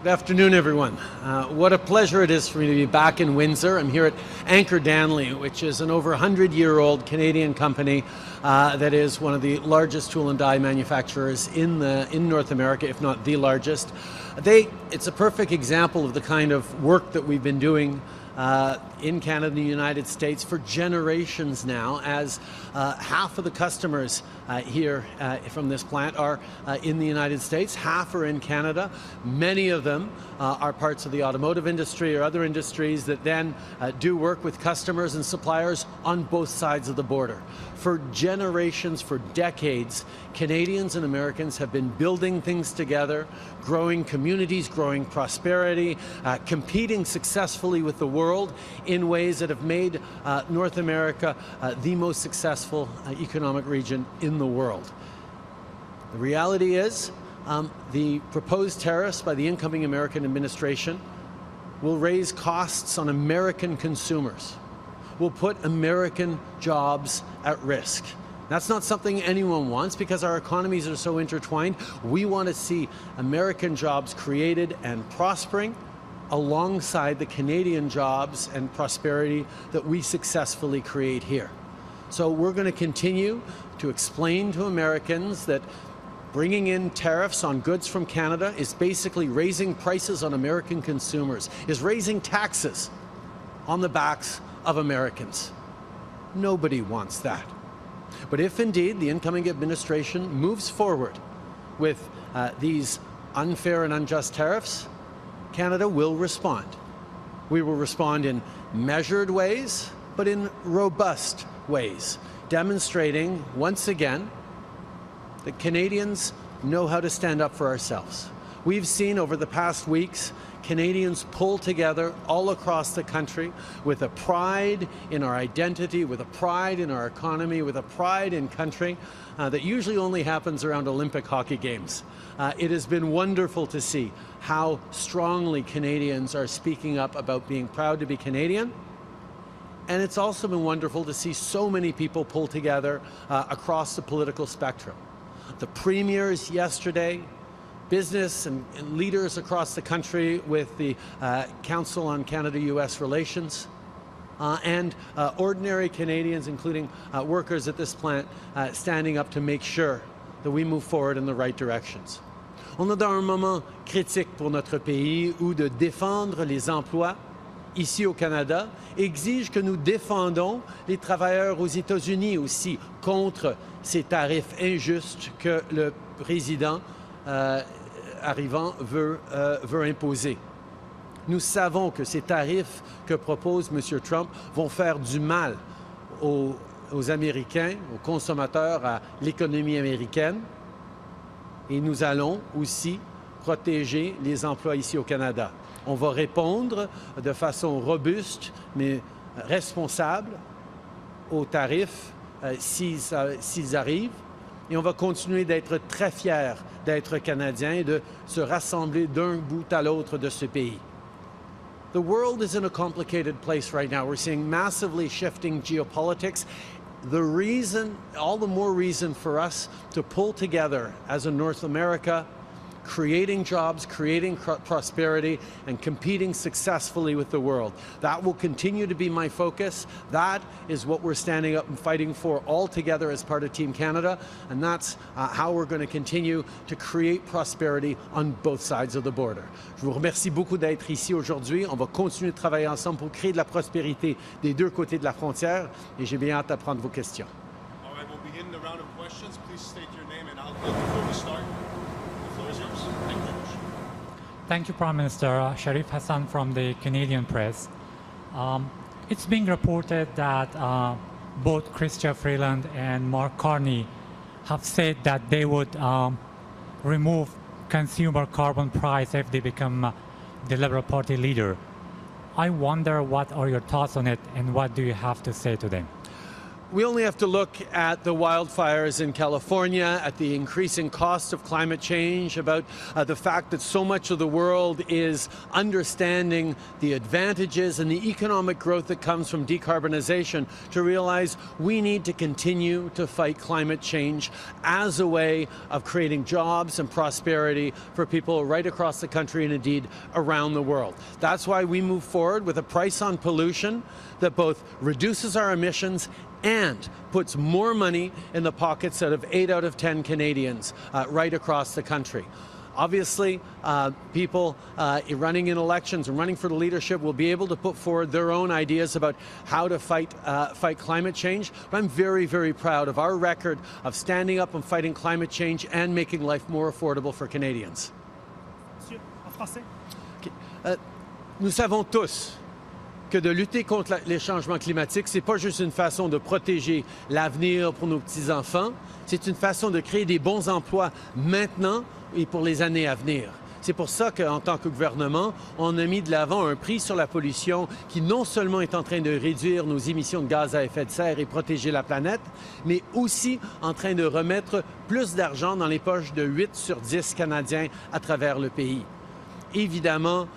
Good afternoon, everyone. What a pleasure it is for me to be back in Windsor. I'm here at Anchor Danley, which is an over 100-year-old Canadian company that is one of the largest tool and die manufacturers in North America, if not the largest. It's a perfect example of the kind of work that we've been doing in Canada and the United States for generations now, as half of the customers here from this plant are in the United States, half are in Canada. Many of them are parts of the automotive industry or other industries that then do work with customers and suppliers on both sides of the border. For generations, for decades, Canadians and Americans have been building things together, growing communities, growing prosperity, competing successfully with the world in ways that have made North America the most successful economic region in the world. The reality is the proposed tariffs by the incoming American administration will raise costs on American consumers, will put American jobs at risk. That's not something anyone wants because our economies are so intertwined. We want to see American jobs created and prospering alongside the Canadian jobs and prosperity that we successfully create here. So we're going to continue to explain to Americans that bringing in tariffs on goods from Canada is basically raising prices on American consumers, is raising taxes on the backs of Americans. Nobody wants that. But if indeed the incoming administration moves forward with these unfair and unjust tariffs, Canada will respond. We will respond in measured ways, but in robust ways, demonstrating once again that Canadians know how to stand up for ourselves. We've seen over the past weeks Canadians pull together all across the country with a pride in our identity, with a pride in our economy, with a pride in country that usually only happens around Olympic hockey games. It has been wonderful to see how strongly Canadians are speaking up about being proud to be Canadian. And it's also been wonderful to see so many people pull together across the political spectrum. The premiers yesterday, business and leaders across the country with the Council on Canada-US Relations, and ordinary Canadians, including workers at this plant, standing up to make sure that we move forward in the right directions. On est dans un moment critique pour notre pays où de défendre les emplois ici au Canada exige que nous défendons les travailleurs aux États-Unis aussi contre ces tarifs injustes que le président arrivant veut imposer. Nous savons que ces tarifs que propose M. Trump vont faire du mal aux Américains, aux consommateurs, à l'économie américaine. Et nous allons aussi protéger les emplois ici au Canada. On va répondre de façon robuste, mais responsable aux tarifs s'ils arrivent. Et on va continuer d'être très fiers d'être Canadiens et de se rassembler d'un bout à l'autre de ce pays. The world is in a complicated place right now. We're seeing massively shifting geopolitics. All the more reason for us to pull together as a North America, creating jobs, creating prosperity, and competing successfully with the world. That will continue to be my focus. That is what we're standing up and fighting for all together as part of Team Canada, and that's how we're going to continue to create prosperity on both sides of the border. Je vous remercie beaucoup d'être ici aujourd'hui. On va continuer de travailler ensemble pour créer de la prospérité des deux côtés de la frontière, et j'ai bien hâte à prendre vos questions. All right, we'll begin the round of questions. Please state your name and outlook before we start. Thank you, Prime Minister. Sharif Hassan from the Canadian Press. It's being reported that both Chrystia Freeland and Mark Carney have said that they would remove consumer carbon price if they become the Liberal Party leader. I wonder what are your thoughts on it and what do you have to say to them? We only have to look at the wildfires in California, at the increasing cost of climate change, about the fact that so much of the world is understanding the advantages and the economic growth that comes from decarbonization, to realize we need to continue to fight climate change as a way of creating jobs and prosperity for people right across the country and indeed around the world. That's why we move forward with a price on pollution that both reduces our emissions and puts more money in the pockets of 8 out of 10 Canadians right across the country. Obviously, people running in elections and running for the leadership will be able to put forward their own ideas about how to fight climate change. But I'm very, very proud of our record of standing up and fighting climate change and making life more affordable for Canadians. Monsieur, en français. Okay. Nous savons tous que de lutter contre les changements climatiques, ce n'est pas juste une façon de protéger l'avenir pour nos petits-enfants, c'est une façon de créer des bons emplois maintenant et pour les années à venir. C'est pour ça qu'en tant que gouvernement, on a mis de l'avant un prix sur la pollution qui non seulement est en train de réduire nos émissions de gaz à effet de serre et protéger la planète, mais aussi en train de remettre plus d'argent dans les poches de 8 sur 10 Canadiens à travers le pays. Évidemment,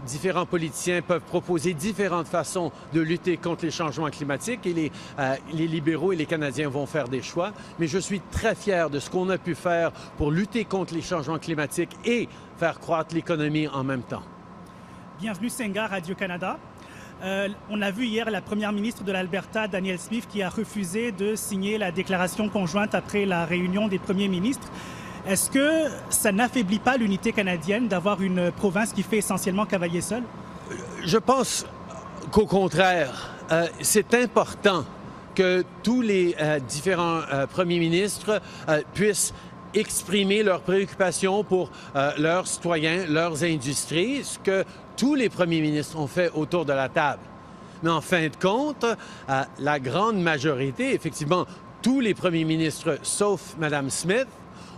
différents politiciens peuvent proposer différentes façons de lutter contre les changements climatiques et les libéraux et les Canadiens vont faire des choix. Mais je suis très fier de ce qu'on a pu faire pour lutter contre les changements climatiques et faire croître l'économie en même temps. Bienvenue Senga, Radio-Canada. On a vu hier la première ministre de l'Alberta, Danielle Smith, qui a refusé de signer la déclaration conjointe après la réunion des premiers ministres. Est-ce que ça n'affaiblit pas l'unité canadienne d'avoir une province qui fait essentiellement cavalier seul? Je pense qu'au contraire, c'est important que tous les différents premiers ministres puissent exprimer leurs préoccupations pour leurs citoyens, leurs industries, ce que tous les premiers ministres ont fait autour de la table. Mais en fin de compte, la grande majorité, effectivement, tous les premiers ministres, sauf Mme Smith,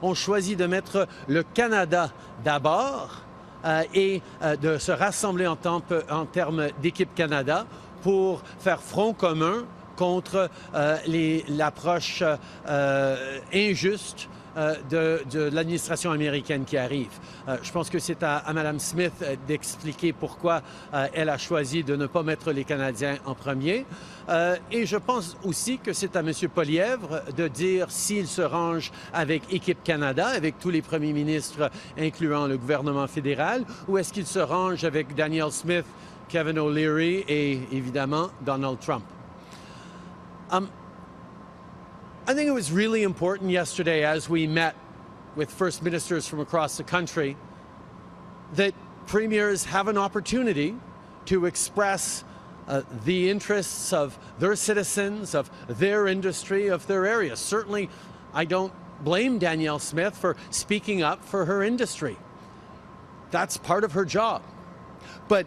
ont choisi de mettre le Canada d'abord et de se rassembler en termes d'équipe Canada pour faire front commun contre l'approche injuste de l'administration américaine qui arrive. Je pense que c'est à Mme Smith d'expliquer pourquoi elle a choisi de ne pas mettre les Canadiens en premier. Et je pense aussi que c'est à M. Poilievre de dire s'il se range avec Équipe Canada, avec tous les premiers ministres, incluant le gouvernement fédéral, ou est-ce qu'il se range avec Danielle Smith, Kevin O'Leary et évidemment Donald Trump. I think it was really important yesterday as we met with first ministers from across the country that premiers have an opportunity to express the interests of their citizens, of their industry, of their area. Certainly, I don't blame Danielle Smith for speaking up for her industry. That's part of her job. But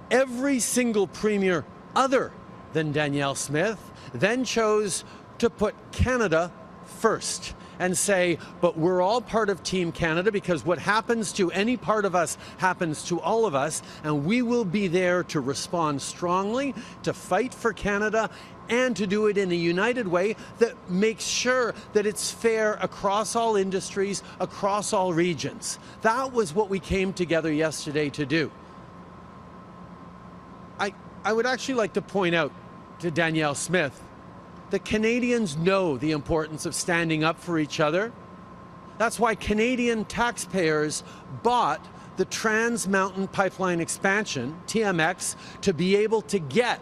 every single premier other than Danielle Smith then chose to put Canada first and say, but we're all part of Team Canada because what happens to any part of us happens to all of us, and we will be there to respond strongly, to fight for Canada, and to do it in a united way that makes sure that it's fair across all industries, across all regions. That was what we came together yesterday to do. I would actually like to point out to Danielle Smith that Canadians know the importance of standing up for each other. That's why Canadian taxpayers bought the Trans Mountain Pipeline Expansion, TMX, to be able to get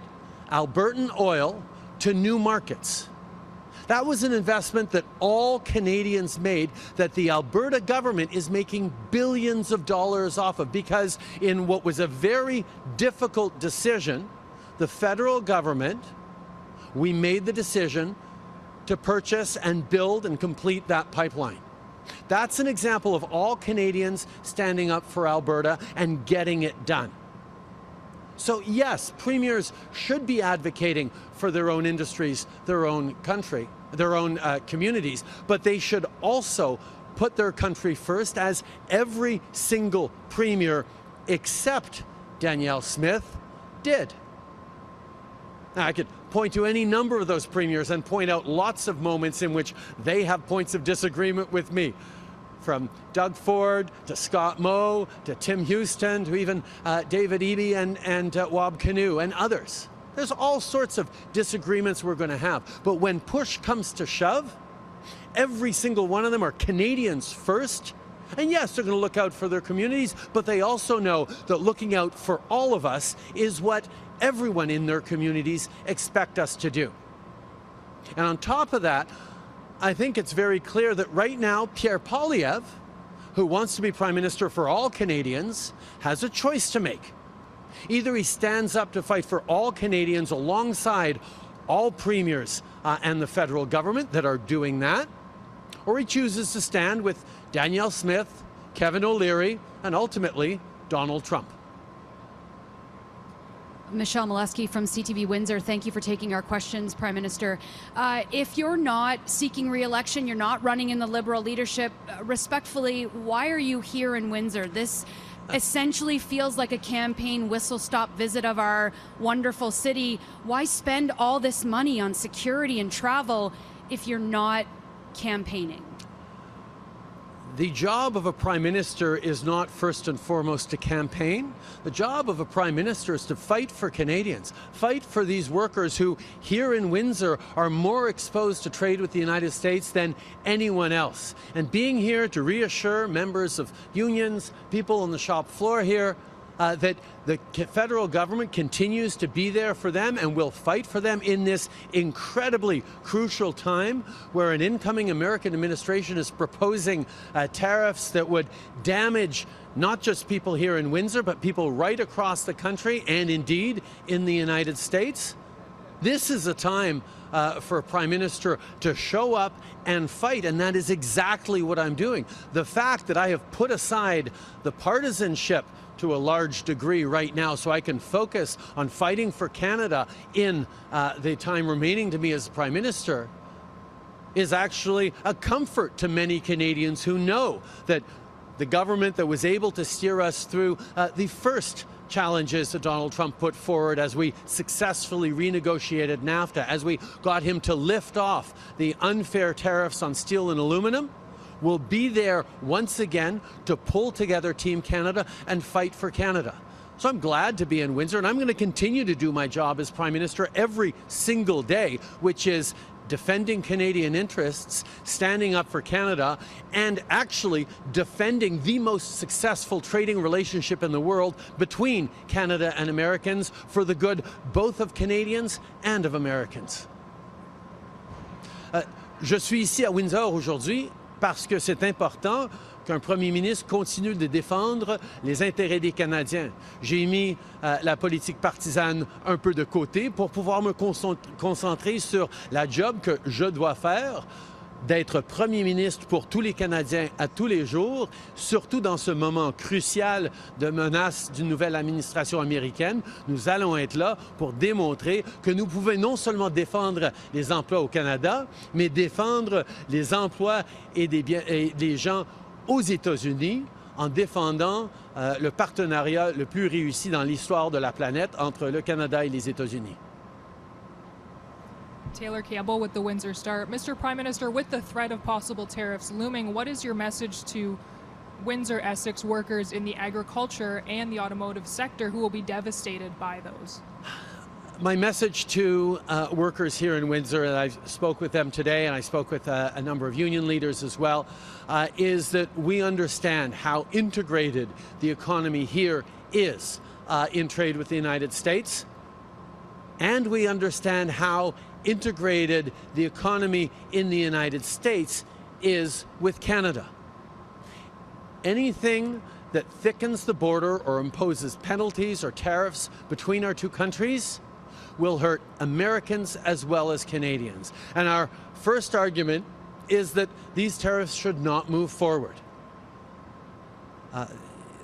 Albertan oil to new markets. That was an investment that all Canadians made, that the Alberta government is making billions of dollars off of, because in what was a very difficult decision, the federal government, we made the decision to purchase and build and complete that pipeline. That's an example of all Canadians standing up for Alberta and getting it done. So yes, premiers should be advocating for their own industries, their own country, their own communities, but they should also put their country first, as every single premier except Danielle Smith did. I could point to any number of those premiers and point out lots of moments in which they have points of disagreement with me. From Doug Ford to Scott Moe to Tim Houston to even David Eby and Wab Kinew and others. There's all sorts of disagreements we're going to have. But when push comes to shove, every single one of them are Canadians first. And yes, they're going to look out for their communities, but they also know that looking out for all of us is what everyone in their communities expect us to do. And on top of that, I think it's very clear that right now, Pierre Poilievre, who wants to be Prime Minister for all Canadians, has a choice to make. Either he stands up to fight for all Canadians alongside all premiers and the federal government that are doing that, or he chooses to stand with Danielle Smith, Kevin O'Leary, and ultimately Donald Trump. Michelle Molesky from CTV Windsor, thank you for taking our questions, Prime Minister. If you're not seeking re-election, you're not running in the Liberal leadership, respectfully, why are you here in Windsor? This essentially feels like a campaign whistle-stop visit of our wonderful city. Why spend all this money on security and travel if you're not campaigning? The job of a Prime Minister is not first and foremost to campaign. The job of a Prime Minister is to fight for Canadians, fight for these workers who here in Windsor are more exposed to trade with the United States than anyone else. And being here to reassure members of unions, people on the shop floor here, that the federal government continues to be there for them and will fight for them in this incredibly crucial time where an incoming American administration is proposing tariffs that would damage not just people here in Windsor, but people right across the country and indeed in the United States. This is a time for a Prime Minister to show up and fight, and that is exactly what I'm doing. The fact that I have put aside the partisanship to a large degree right now so I can focus on fighting for Canada in the time remaining to me as Prime Minister is actually a comfort to many Canadians who know that the government that was able to steer us through the first challenges that Donald Trump put forward as we successfully renegotiated NAFTA, as we got him to lift off the unfair tariffs on steel and aluminum, will be there once again to pull together Team Canada and fight for Canada. So I'm glad to be in Windsor, and I'm going to continue to do my job as Prime Minister every single day, which is defending Canadian interests, standing up for Canada, and actually defending the most successful trading relationship in the world between Canada and Americans for the good both of Canadians and of Americans. Je suis ici à Windsor aujourd'hui parce que c'est important qu'un premier ministre continue de défendre les intérêts des Canadiens. J'ai mis la politique partisane un peu de côté pour pouvoir me concentrer sur la job que je dois faire, d'être premier ministre pour tous les Canadiens à tous les jours, surtout dans ce moment crucial de menace d'une nouvelle administration américaine. Nous allons être là pour démontrer que nous pouvons non seulement défendre les emplois au Canada, mais défendre les emplois et des gens aux États-Unis en défendant le partenariat le plus réussi dans l'histoire de la planète entre le Canada et les États-Unis. Taylor Campbell with the Windsor Star. Mr. Prime Minister, with the threat of possible tariffs looming, what is your message to Windsor-Essex workers in the agriculture and the automotive sector who will be devastated by those? My message to workers here in Windsor, and I spoke with them today and I spoke with a number of union leaders as well, is that we understand how integrated the economy here is in trade with the United States, and we understand how integrated the economy in the United States is with Canada. Anything that thickens the border or imposes penalties or tariffs between our two countries will hurt Americans as well as Canadians. And our first argument is that these tariffs should not move forward.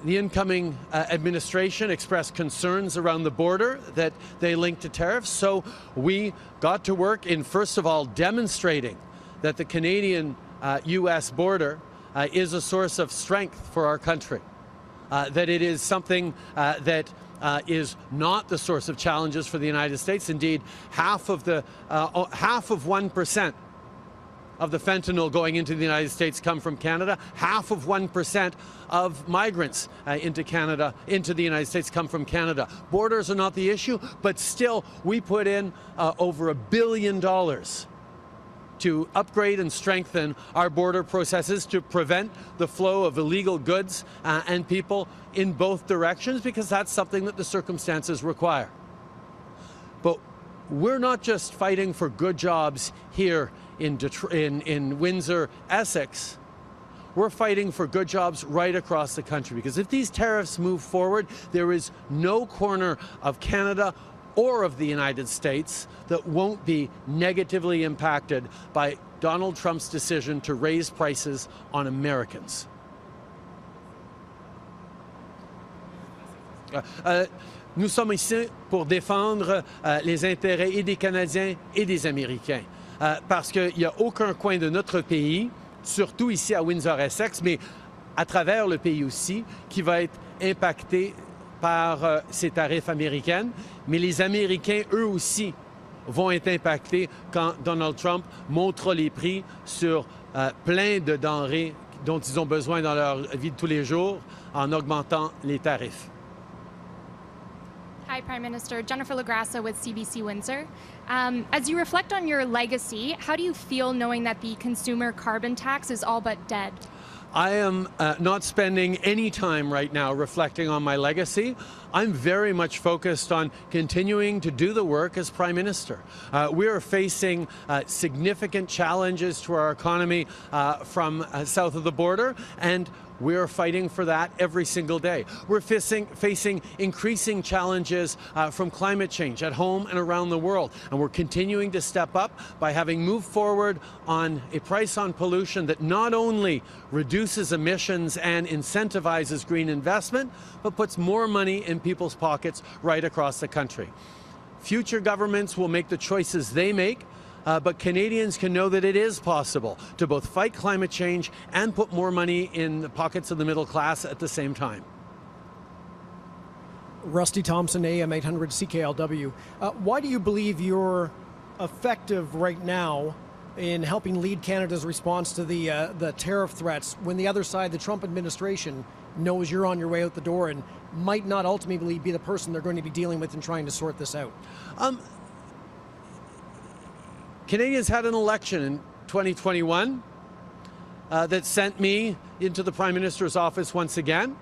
The incoming administration expressed concerns around the border that they link to tariffs, so we got to work in, first of all, demonstrating that the Canadian-U.S. border is a source of strength for our country. that it is something that is not the source of challenges for the United States. Indeed, half of 1% of the fentanyl going into the United States come from Canada. Half of 1% of migrants into the United States come from Canada. Borders are not the issue, but still we put in over $1 billion to upgrade and strengthen our border processes to prevent the flow of illegal goods and people in both directions, because that's something that the circumstances require. But we're not just fighting for good jobs here in Windsor, Essex. We're fighting for good jobs right across the country, because if these tariffs move forward, there is no corner of Canada or of the United States that won't be negatively impacted by Donald Trump's decision to raise prices on Americans. Nous sommes ici pour défendre les intérêts et des Canadiens et des Américains. Parce qu'il n'y a aucun coin de notre pays, surtout ici à Windsor-Essex, mais à travers le pays aussi, qui va être impacté par ces tarifs américains. Mais les Américains, eux aussi, vont être impactés quand Donald Trump montre les prix sur plein de denrées dont ils ont besoin dans leur vie de tous les jours en augmentant les tarifs. Hi, Prime Minister. Jennifer LaGrassa with CBC Windsor. As you reflect on your legacy, how do you feel knowing that the consumer carbon tax is all but dead? I am not spending any time right now reflecting on my legacy. I'm very much focused on continuing to do the work as Prime Minister. We are facing significant challenges to our economy from south of the border, and we are fighting for that every single day. We're facing increasing challenges from climate change at home and around the world. And we're continuing to step up by having moved forward on a price on pollution that not only reduces emissions and incentivizes green investment, but puts more money in people's pockets right across the country. Future governments will make the choices they make, but Canadians can know that it is possible to both fight climate change and put more money in the pockets of the middle class at the same time. Rusty Thompson, AM 800 CKLW. Why do you believe you're effective right now in helping lead Canada's response to the tariff threats when the other side, the Trump administration, knows you're on your way out the door and might not ultimately be the person they're going to be dealing with and trying to sort this out? Canadians had an election in 2021 that sent me into the Prime Minister's office once again.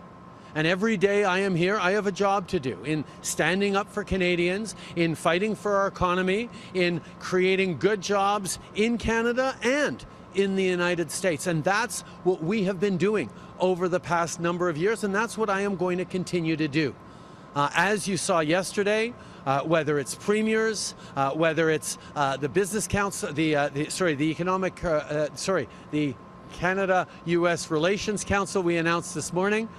And every day I am here, I have a job to do in standing up for Canadians, in fighting for our economy, in creating good jobs in Canada and in the United States. And that's what we have been doing over the past number of years, and that's what I am going to continue to do. As you saw yesterday, whether it's premiers, whether it's the Business Council, the Canada-U.S. Relations Council we announced this morning,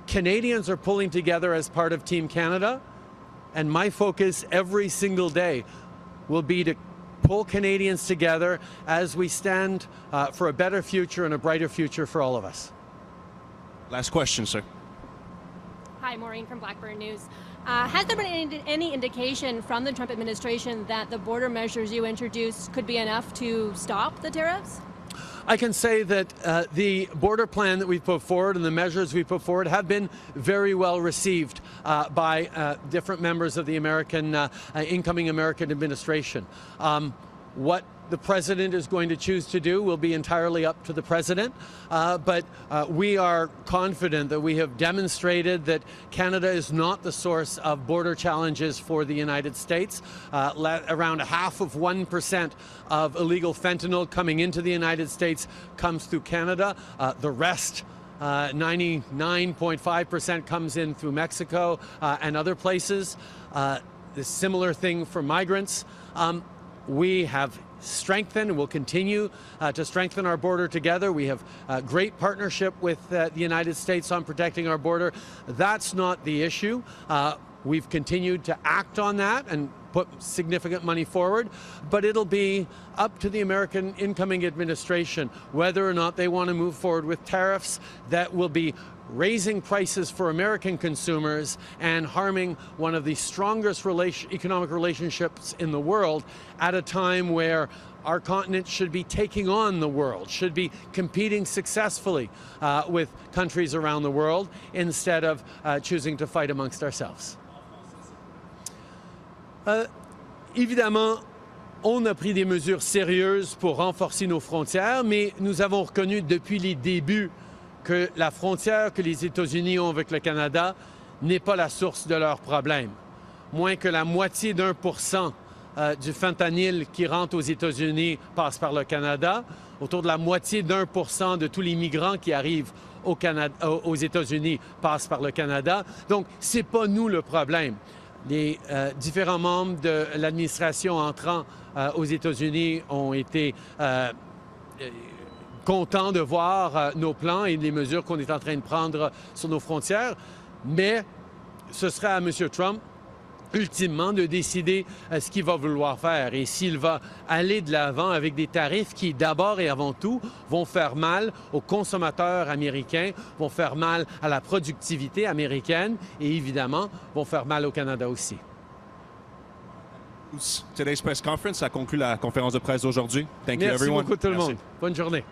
Canadians are pulling together as part of Team Canada, and my focus every single day will be to pull Canadians together as we stand for a better future and a brighter future for all of us. Last question, sir. Hi, Maureen from Blackburn News. Has there been any indication from the Trump administration that the border measures you introduced could be enough to stop the tariffs? I can say that the border plan that we put forward and the measures we put forward have been very well received by different members of the incoming American administration. What the president is going to choose to do will be entirely up to the president, but we are confident that we have demonstrated that Canada is not the source of border challenges for the United States. Around 1% of illegal fentanyl coming into the United States comes through Canada. The rest, 99.5%, comes in through Mexico and other places. The similar thing for migrants. We have strengthened and will continue to strengthen our border together. We have a great partnership with the United States on protecting our border. That's not the issue. We've continued to act on that, and put significant money forward, but it'll be up to the American incoming administration whether or not they want to move forward with tariffs that will be raising prices for American consumers and harming one of the strongest economic relationships in the world at a time where our continent should be taking on the world, should be competing successfully with countries around the world instead of choosing to fight amongst ourselves. Évidemment, on a pris des mesures sérieuses pour renforcer nos frontières, mais nous avons reconnu depuis les débuts que la frontière que les États-Unis ont avec le Canada n'est pas la source de leurs problèmes. Moins que la moitié d'1% du fentanyl qui rentre aux États-Unis passe par le Canada. Autour de la moitié d'1% de tous les migrants qui arrivent aux États-Unis passent par le Canada. Donc, ce n'est pas nous le problème. Les différents membres de l'administration entrant aux États-Unis ont été contents de voir nos plans et les mesures qu'on est en train de prendre sur nos frontières, mais ce sera à M. Trump, ultimement, de décider ce qu'il va vouloir faire et s'il va aller de l'avant avec des tarifs qui, d'abord et avant tout, vont faire mal aux consommateurs américains, vont faire mal à la productivité américaine et, évidemment, vont faire mal au Canada aussi. Today's press conference, ça conclut la conférence de presse d'aujourd'hui. Thank you, everyone. Merci beaucoup tout le monde. Bonne journée.